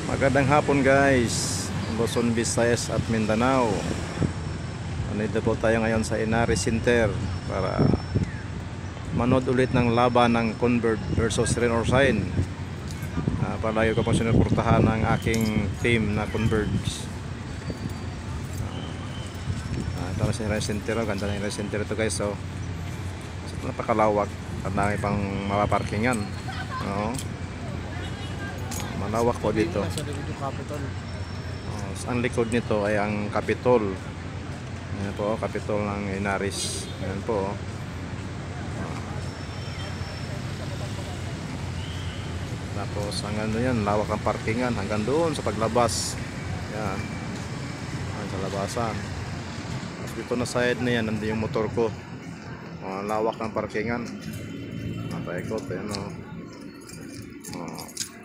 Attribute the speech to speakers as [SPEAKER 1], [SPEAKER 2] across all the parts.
[SPEAKER 1] Magandang hapon guys, Luzon, Visayas at Mindanao. Nandito po tayo ngayon sa Inari Center para manood ulit ng laban ng Convert versus Rain or Shine. Palagi ko pong sinuportahan ng aking team na Converge. Ito na si Inari Center, ganda ng Inari Center ito guys. So napakalawak at dami pang mapaparkingan. Malawak po dito. Ang likod nito ay ang Capitol. Ayan po, Capitol ng Inaris. Ayan po. Tapos hanggang doon yan, lawak ang parkingan hanggang doon sa paglabas. Ayan. Ayan sa labasan. Tapos dito na side na yan, nandun yung motor ko. Lawak ng parkingan. Paikot, ayan o.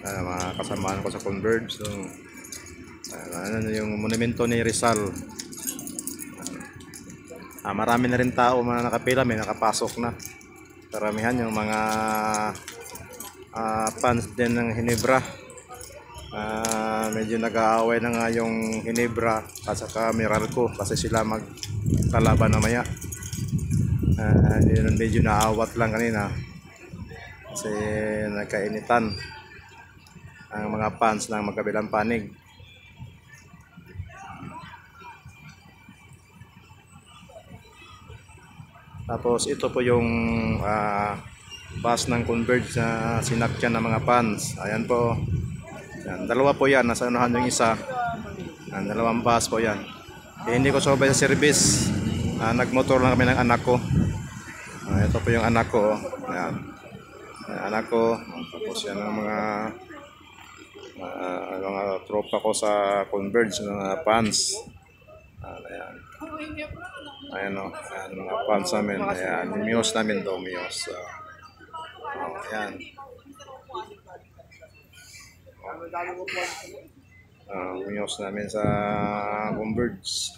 [SPEAKER 1] Mga kasamaan ko sa Converge. So, ano yung monumento ni Rizal. Marami na rin tao mga nakapila, may nakapasok na. Karamihan yung mga fans din ng Ginebra. Medyo nag-aaway na nga yung Ginebra at saka Meralco kasi sila magkalaban namaya. Medyo naawat lang kanina kasi nagkainitan ang mga fans ng magkabilang panig. Tapos ito po yung bus ng Converge na sinakyan ng mga fans. Ayan po. Yan, dalawa po yan. Nasa unahan yung isa. Yan, dalawang bus po yan. Hindi ko sobay sa service. Nagmotor lang kami ng anak ko. Ito po yung anak ko. Yan. Anak ko. Tapos yan ang mga tropa ko sa Converge, mga fans. Ayan. Ayan o, ayan, mga fans namin. Ayan, Muse namin daw, Muse. Ayan. Muse namin sa Converge.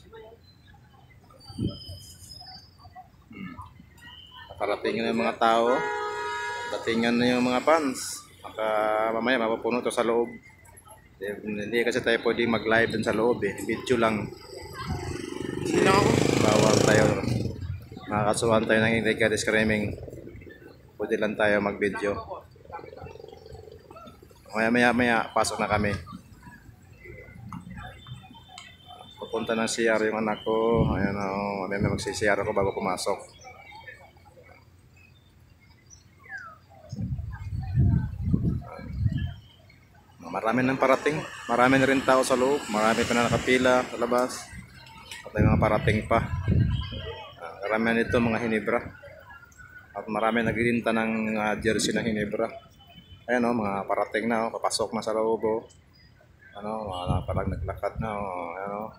[SPEAKER 1] Nakarating na yung mga tao. Datingan na yung mga fans. Mamaya mapapuno ito sa loob. Hindi kasi tayo pwede mag-live dun sa loob eh. Video lang. Bawal tayo. Nakakasuhan tayo ng illegal screaming. Pwede lang tayo mag-video. Maya pasok na kami. Pupunta ng CR yung anak ko. Ayan o. May magsi-CR ako bago pumasok. Marami nang parating. Marami na rin tao sa loob. Marami pa na nakapila sa labas. At may mga parating pa. Karamihan ito mga Ginebra. At marami naghihinta ng jersey ng Ginebra. Ayan o, mga parating na o. Papasok na sa loob o. Parang naglakad na o. Ayan o.